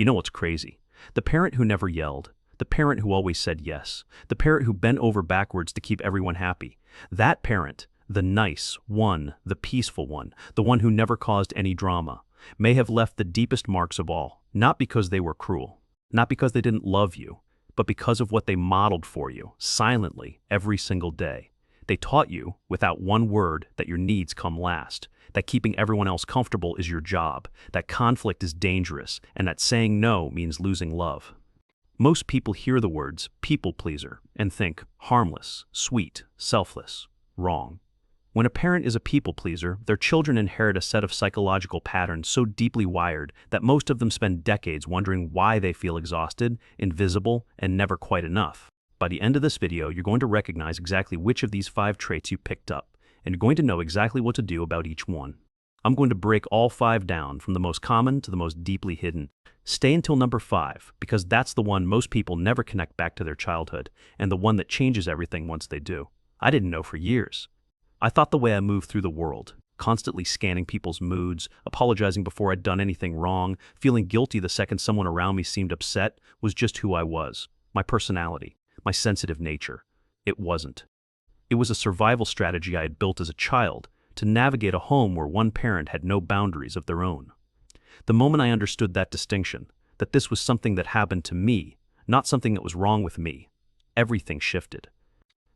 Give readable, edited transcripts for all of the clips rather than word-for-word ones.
You know what's crazy? The parent who never yelled, the parent who always said yes, the parent who bent over backwards to keep everyone happy. That parent, the nice one, the peaceful one, the one who never caused any drama, may have left the deepest marks of all, not because they were cruel, not because they didn't love you, but because of what they modeled for you, silently, every single day. They taught you, without one word, that your needs come last, that keeping everyone else comfortable is your job, that conflict is dangerous, and that saying no means losing love. Most people hear the words people pleaser and think harmless, sweet, selfless. Wrong. When a parent is a people pleaser, their children inherit a set of psychological patterns so deeply wired that most of them spend decades wondering why they feel exhausted, invisible, and never quite enough. By the end of this video, you're going to recognize exactly which of these 5 traits you picked up, and you're going to know exactly what to do about each one. I'm going to break all 5 down, from the most common to the most deeply hidden. Stay until number 5, because that's the one most people never connect back to their childhood, and the one that changes everything once they do. I didn't know for years. I thought the way I moved through the world, constantly scanning people's moods, apologizing before I'd done anything wrong, feeling guilty the second someone around me seemed upset, was just who I was, my personality, my sensitive nature. It wasn't. It was a survival strategy I had built as a child to navigate a home where one parent had no boundaries of their own. The moment I understood that distinction, that this was something that happened to me, not something that was wrong with me, everything shifted.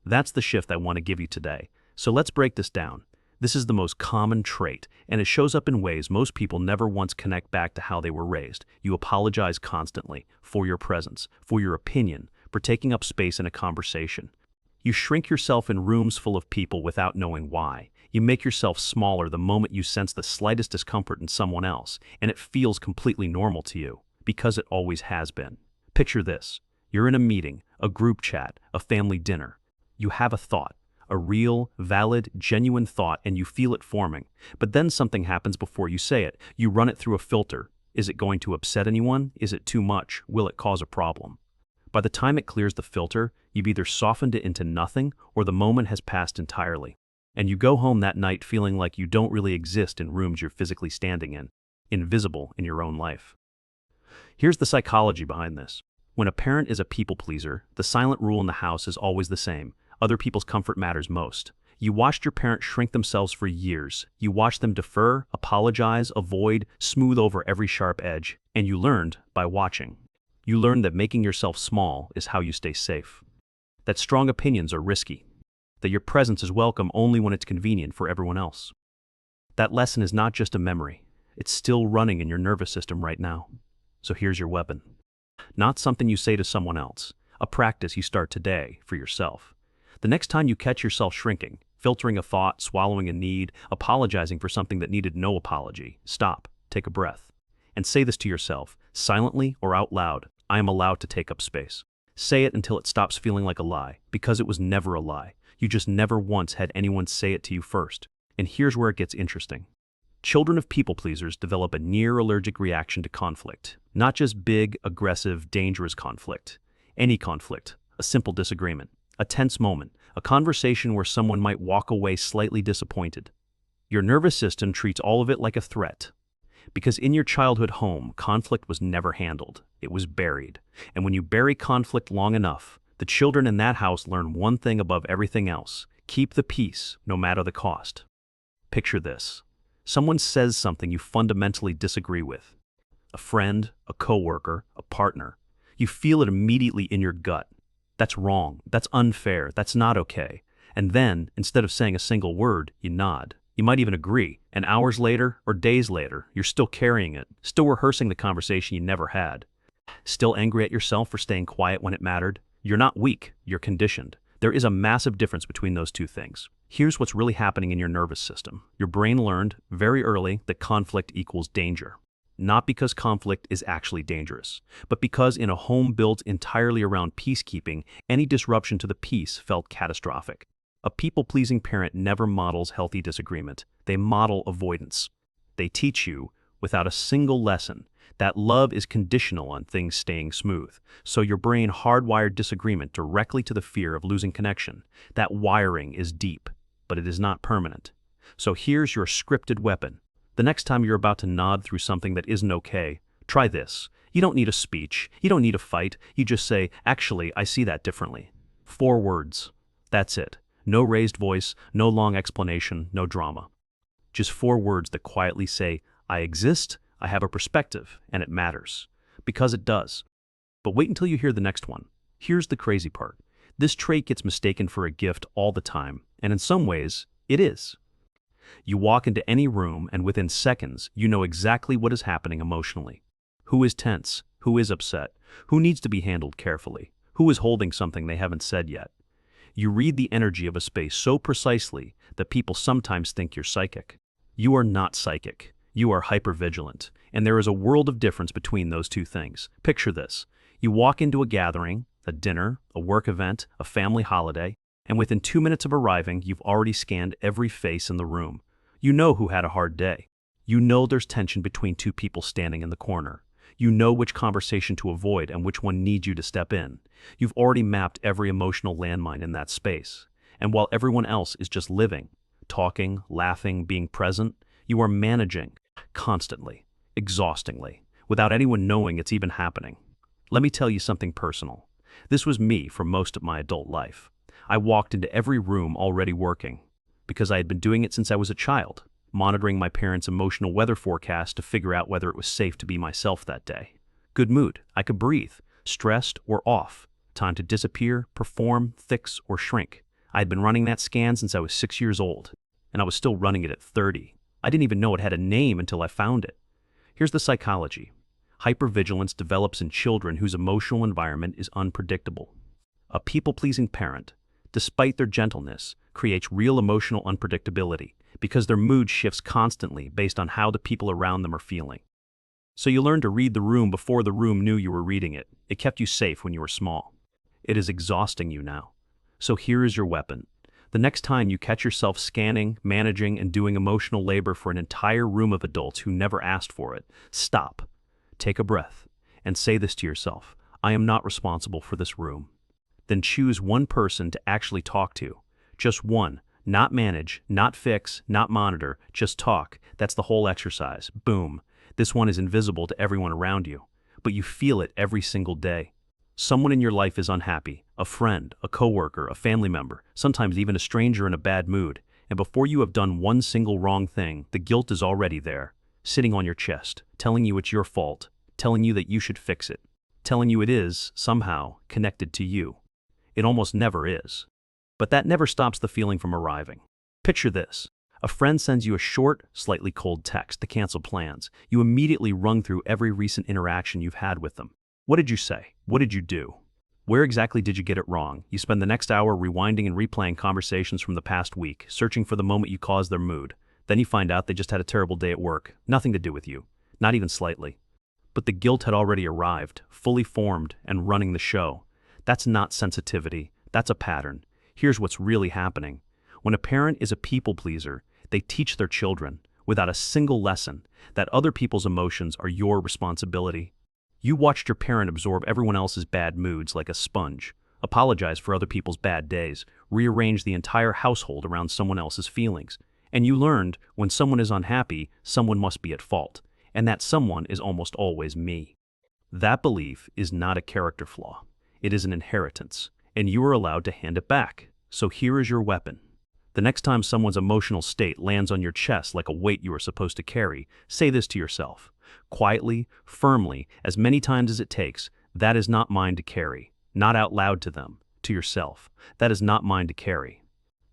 That's the shift I want to give you today. So let's break this down. This is the most common trait, and it shows up in ways most people never once connect back to how they were raised. You apologize constantly for your presence, for your opinion, for taking up space in a conversation. You shrink yourself in rooms full of people without knowing why. You make yourself smaller the moment you sense the slightest discomfort in someone else, and it feels completely normal to you, because it always has been. Picture this. You're in a meeting, a group chat, a family dinner. You have a thought, a real, valid, genuine thought, and you feel it forming. But then something happens before you say it. You run it through a filter. Is it going to upset anyone? Is it too much? Will it cause a problem? By the time it clears the filter, you've either softened it into nothing or the moment has passed entirely. And you go home that night feeling like you don't really exist in rooms you're physically standing in, invisible in your own life. Here's the psychology behind this. When a parent is a people pleaser, the silent rule in the house is always the same. Other people's comfort matters most. You watched your parents shrink themselves for years. You watched them defer, apologize, avoid, smooth over every sharp edge, and you learned by watching. You learned that making yourself small is how you stay safe. That strong opinions are risky. That your presence is welcome only when it's convenient for everyone else. That lesson is not just a memory. It's still running in your nervous system right now. So here's your weapon. Not something you say to someone else. A practice you start today for yourself. The next time you catch yourself shrinking, filtering a thought, swallowing a need, apologizing for something that needed no apology, stop, take a breath, and say this to yourself, silently or out loud. I am allowed to take up space. Say it until it stops feeling like a lie, because it was never a lie. You just never once had anyone say it to you first. And here's where it gets interesting. Children of people pleasers develop a near allergic reaction to conflict. Not just big, aggressive, dangerous conflict. Any conflict, a simple disagreement, a tense moment, a conversation where someone might walk away slightly disappointed. Your nervous system treats all of it like a threat. Because in your childhood home, conflict was never handled. It was buried. And when you bury conflict long enough, the children in that house learn one thing above everything else: keep the peace, no matter the cost. Picture this. Someone says something you fundamentally disagree with. A friend, a coworker, a partner. You feel it immediately in your gut. That's wrong. That's unfair. That's not okay. And then, instead of saying a single word, you nod. You might even agree, and hours later or days later, you're still carrying it, still rehearsing the conversation you never had. Still angry at yourself for staying quiet when it mattered? You're not weak, you're conditioned. There is a massive difference between those two things. Here's what's really happening in your nervous system. Your brain learned very early that conflict equals danger. Not because conflict is actually dangerous, but because in a home built entirely around peacekeeping, any disruption to the peace felt catastrophic. A people-pleasing parent never models healthy disagreement. They model avoidance. They teach you, without a single lesson, that love is conditional on things staying smooth. So your brain hardwired disagreement directly to the fear of losing connection. That wiring is deep, but it is not permanent. So here's your scripted weapon. The next time you're about to nod through something that isn't okay, try this. You don't need a speech. You don't need a fight. You just say, actually, I see that differently. 4 words. That's it. No raised voice, no long explanation, no drama. Just 4 words that quietly say, I exist, I have a perspective, and it matters. Because it does. But wait until you hear the next one. Here's the crazy part. This trait gets mistaken for a gift all the time, and in some ways, it is. You walk into any room, and within seconds, you know exactly what is happening emotionally. Who is tense? Who is upset? Who needs to be handled carefully? Who is holding something they haven't said yet? You read the energy of a space so precisely that people sometimes think you're psychic. You are not psychic. You are hypervigilant, and there is a world of difference between those two things. Picture this. You walk into a gathering, a dinner, a work event, a family holiday, and within 2 minutes of arriving, you've already scanned every face in the room. You know who had a hard day. You know there's tension between 2 people standing in the corner. You know which conversation to avoid and which one needs you to step in. You've already mapped every emotional landmine in that space. And while everyone else is just living, talking, laughing, being present, you are managing, constantly, exhaustingly, without anyone knowing it's even happening. Let me tell you something personal. This was me for most of my adult life. I walked into every room already working, because I had been doing it since I was a child, monitoring my parents' emotional weather forecast to figure out whether it was safe to be myself that day. Good mood, I could breathe, stressed or off, time to disappear, perform, fix, or shrink. I had been running that scan since I was 6 years old, and I was still running it at 30. I didn't even know it had a name until I found it. Here's the psychology. Hypervigilance develops in children whose emotional environment is unpredictable. A people-pleasing parent, despite their gentleness, creates real emotional unpredictability because their mood shifts constantly based on how the people around them are feeling. So you learn to read the room before the room knew you were reading it. It kept you safe when you were small. It is exhausting you now. So here is your weapon. The next time you catch yourself scanning, managing, and doing emotional labor for an entire room of adults who never asked for it, stop, take a breath, and say this to yourself: I am not responsible for this room. Then choose one person to actually talk to. Just one. Not manage, not fix, not monitor, just talk. That's the whole exercise. Boom. This one is invisible to everyone around you, but you feel it every single day. Someone in your life is unhappy, a friend, a coworker, a family member, sometimes even a stranger in a bad mood, and before you have done one single wrong thing, the guilt is already there, sitting on your chest, telling you it's your fault, telling you that you should fix it, telling you it is, somehow, connected to you. It almost never is. But that never stops the feeling from arriving. Picture this. A friend sends you a short, slightly cold text to cancel plans. You immediately run through every recent interaction you've had with them. What did you say? What did you do? Where exactly did you get it wrong? You spend the next hour rewinding and replaying conversations from the past week, searching for the moment you caused their mood. Then you find out they just had a terrible day at work, nothing to do with you, not even slightly. But the guilt had already arrived, fully formed, and running the show. That's not sensitivity, that's a pattern. Here's what's really happening. When a parent is a people pleaser, they teach their children, without a single lesson, that other people's emotions are your responsibility. You watched your parent absorb everyone else's bad moods like a sponge, apologize for other people's bad days, rearrange the entire household around someone else's feelings. And you learned, when someone is unhappy, someone must be at fault, and that someone is almost always me. That belief is not a character flaw. It is an inheritance, and you are allowed to hand it back. So here is your weapon. The next time someone's emotional state lands on your chest like a weight you are supposed to carry, say this to yourself. Quietly, firmly, as many times as it takes: that is not mine to carry. Not out loud to them, to yourself. That is not mine to carry.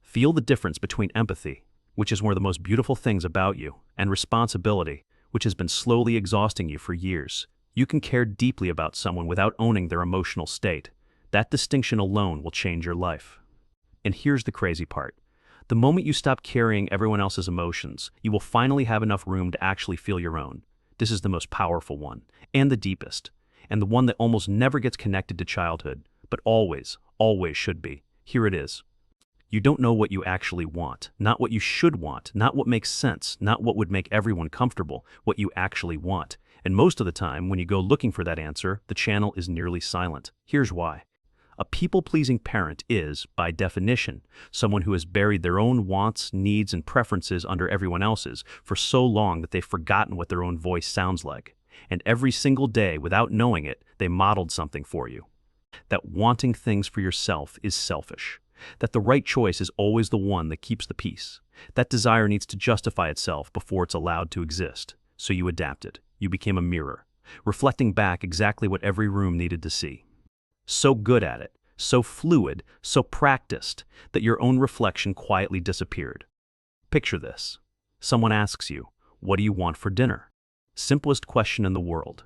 Feel the difference between empathy, which is one of the most beautiful things about you, and responsibility, which has been slowly exhausting you for years. You can care deeply about someone without owning their emotional state. That distinction alone will change your life. And here's the crazy part. The moment you stop carrying everyone else's emotions, you will finally have enough room to actually feel your own. This is the most powerful one, and the deepest, and the one that almost never gets connected to childhood, but always, always should be. Here it is. You don't know what you actually want, not what you should want, not what makes sense, not what would make everyone comfortable, what you actually want. And most of the time, when you go looking for that answer, the channel is nearly silent. Here's why. A people-pleasing parent is, by definition, someone who has buried their own wants, needs, and preferences under everyone else's for so long that they've forgotten what their own voice sounds like. And every single day, without knowing it, they modeled something for you. That wanting things for yourself is selfish. That the right choice is always the one that keeps the peace. That desire needs to justify itself before it's allowed to exist. So you adapted. You became a mirror, reflecting back exactly what every room needed to see. So good at it, so fluid, so practiced, that your own reflection quietly disappeared. Picture this. Someone asks you, "What do you want for dinner?" Simplest question in the world.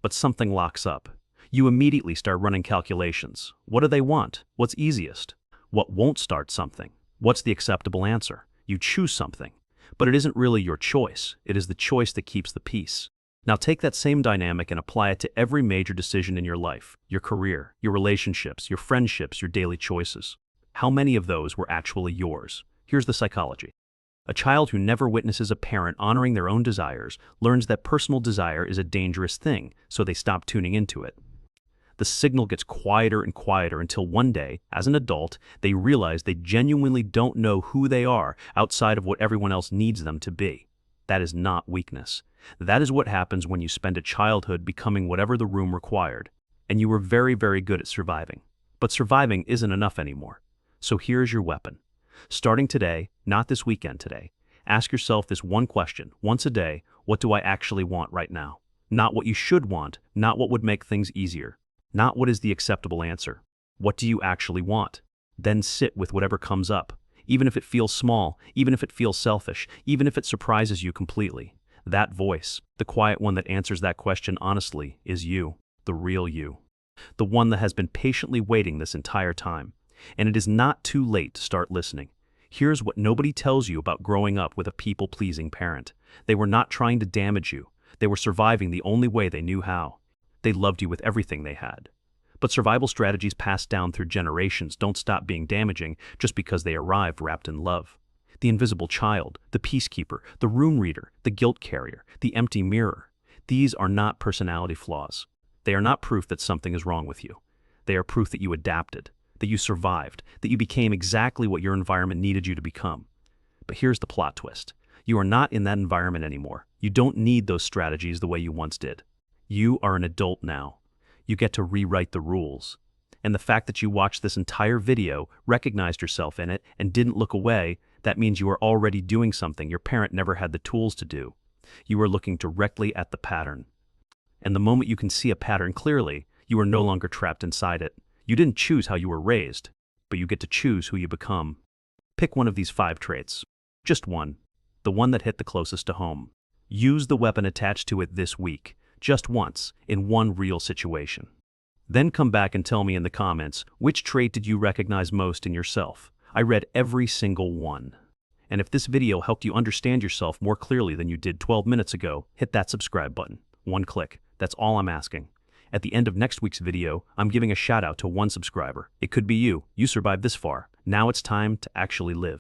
But something locks up. You immediately start running calculations. What do they want? What's easiest? What won't start something? What's the acceptable answer? You choose something. But it isn't really your choice. It is the choice that keeps the peace. Now take that same dynamic and apply it to every major decision in your life, your career, your relationships, your friendships, your daily choices. How many of those were actually yours? Here's the psychology. A child who never witnesses a parent honoring their own desires learns that personal desire is a dangerous thing, so they stop tuning into it. The signal gets quieter and quieter until one day, as an adult, they realize they genuinely don't know who they are outside of what everyone else needs them to be. That is not weakness. That is what happens when you spend a childhood becoming whatever the room required. And you were very, very good at surviving. But surviving isn't enough anymore. So here's your weapon. Starting today, not this weekend today, ask yourself this one question, once a day: what do I actually want right now? Not what you should want, not what would make things easier, not what is the acceptable answer. What do you actually want? Then sit with whatever comes up, even if it feels small, even if it feels selfish, even if it surprises you completely. That voice, the quiet one that answers that question honestly, is you, the real you. The one that has been patiently waiting this entire time. And it is not too late to start listening. Here's what nobody tells you about growing up with a people-pleasing parent. They were not trying to damage you. They were surviving the only way they knew how. They loved you with everything they had. But survival strategies passed down through generations don't stop being damaging just because they arrived wrapped in love. The invisible child, the peacekeeper, the room reader, the guilt carrier, the empty mirror. These are not personality flaws. They are not proof that something is wrong with you. They are proof that you adapted, that you survived, that you became exactly what your environment needed you to become. But here's the plot twist. You are not in that environment anymore. You don't need those strategies the way you once did. You are an adult now. You get to rewrite the rules. And the fact that you watched this entire video, recognized yourself in it, and didn't look away, that means you are already doing something your parent never had the tools to do. You are looking directly at the pattern. And the moment you can see a pattern clearly, you are no longer trapped inside it. You didn't choose how you were raised, but you get to choose who you become. Pick one of these 5 traits. Just one. The one that hit the closest to home. Use the weapon attached to it this week, just once, in one real situation. Then come back and tell me in the comments, which trait did you recognize most in yourself? I read every single one. And if this video helped you understand yourself more clearly than you did 12 minutes ago, hit that subscribe button. One click. That's all I'm asking. At the end of next week's video, I'm giving a shout out to one subscriber. It could be you. You survived this far. Now it's time to actually live.